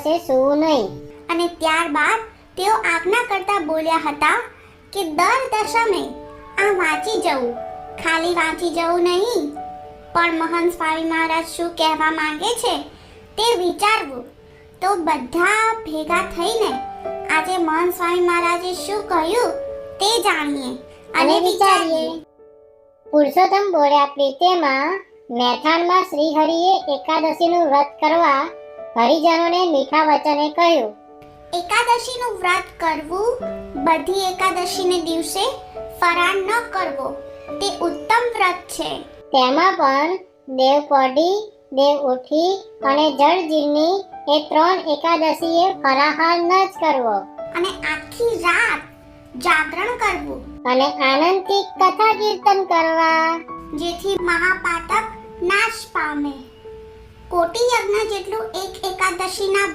દિવસે સૂવું નહીં. અને ત્યારબાદ તેઓ આજ્ઞા કરતા બોલ્યા હતા કે દર દશમે આ વાંચી જવું, ખાલી વાંચી જવું નહીં, પણ મહંત સ્વામી મહારાજ શું કહેવા માંગે છે તે વિચારવું. તો બધા ભેગા થઈને આજે મહંત સ્વામી મહારાજે શું કહ્યું તે જાણીએ અને વિચારીએ. પુરુષોત્તમ બોલ્યા પ્રીતેમાં મહેથાણમાં શ્રીહરિએ એકાદશીનું વ્રત કરવા હરિજનોને મીઠા વચને કહ્યું. એકાદશીનું વ્રત કરવું, બધી એકાદશીને દિવસે ફરાળ ન કરવો તે ઉત્તમ વ્રત છે. તેમાં પણ દેવ કોડી, દેવ ઉઠી અને જળજીરની એ 3 એકાદશીએ ફરાહાર ન જ કરવો અને આખી રાત જાગરણ કરવું અને આનંદથી કથા કીર્તન કરવા, જેથી મહાપાતક નાશ પામે. કોટી યજ્ઞ જેટલું એક એકાદશીના